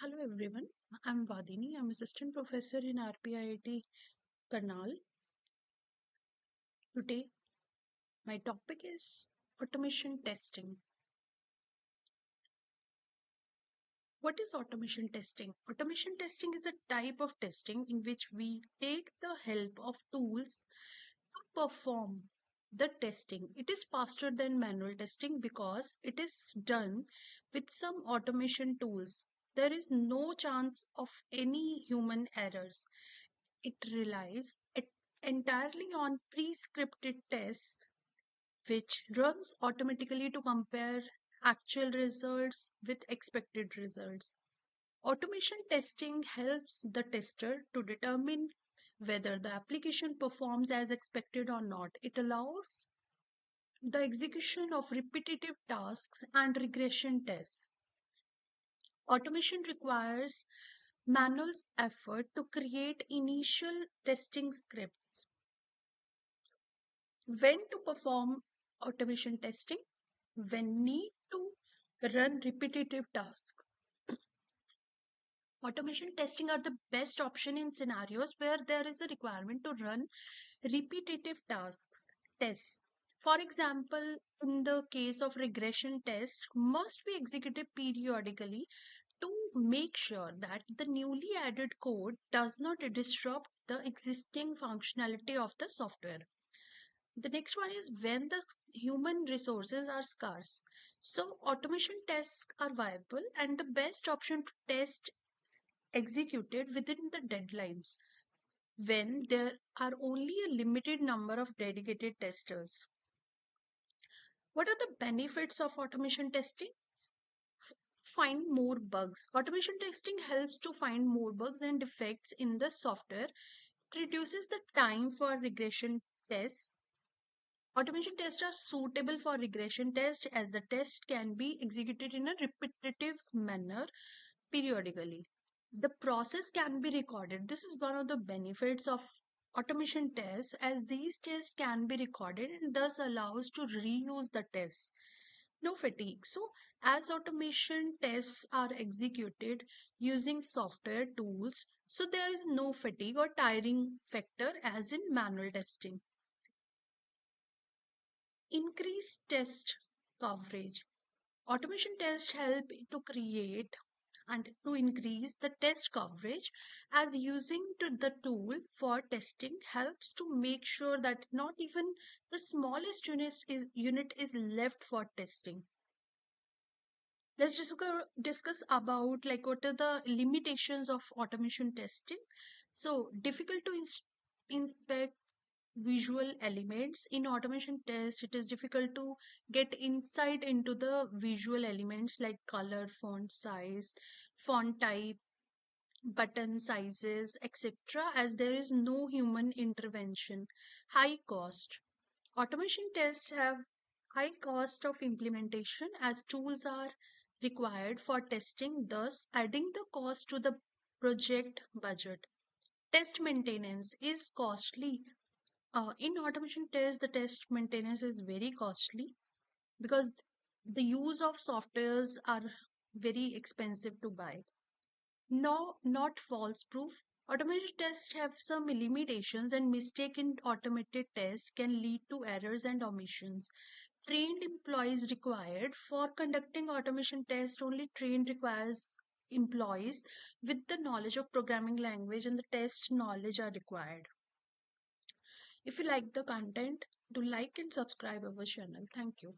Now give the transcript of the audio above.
Hello everyone, I'm Vadini. I'm assistant professor in RPIIT Karnal. Today, my topic is automation testing. What is automation testing? Automation testing is a type of testing in which we take the help of tools to perform the testing. It is faster than manual testing because it is done with some automation tools. There is no chance of any human errors. It relies entirely on pre-scripted tests which runs automatically to compare actual results with expected results. Automation testing helps the tester to determine whether the application performs as expected or not. It allows the execution of repetitive tasks and regression tests. Automation requires manual effort to create initial testing scripts. When to perform automation testing? When need to run repetitive tasks. Automation testing are the best option in scenarios where there is a requirement to run repetitive tests. For example, in the case of regression tests must be executed periodically to make sure that the newly added code does not disrupt the existing functionality of the software. The next one is when the human resources are scarce. So automation tests are viable and the best option to test is executed within the deadlines when there are only a limited number of dedicated testers. What are the benefits of automation testing? Find more bugs. Automation testing helps to find more bugs and defects in the software. It reduces the time for regression tests. Automation tests are suitable for regression tests as the test can be executed in a repetitive manner periodically. The process can be recorded. This is one of the benefits of automation tests as these tests can be recorded and thus allows to reuse the tests. No fatigue. So as automation tests are executed using software tools, so there is no fatigue or tiring factor as in manual testing. Increase test coverage. Automation tests help to create and to increase the test coverage as using the tool for testing helps to make sure that not even the smallest unit is left for testing. Let's discuss about like what are the limitations of automation testing. So difficult to inspect visual elements in automation test. It is difficult to get insight into the visual elements like color, font size, font type, button sizes, etc., as there is no human intervention. High cost. Automation tests have high cost of implementation as tools are required for testing, thus adding the cost to the project budget. Test maintenance is costly. In automation tests, the test maintenance is very costly because the use of softwares are very expensive to buy. No, not false proof. Automated tests have some limitations, and mistake in automated tests can lead to errors and omissions. Trained employees required for conducting automation tests. Only trained requires employees with the knowledge of programming language and the test knowledge are required. If you like the content, do like and subscribe our channel. Thank you.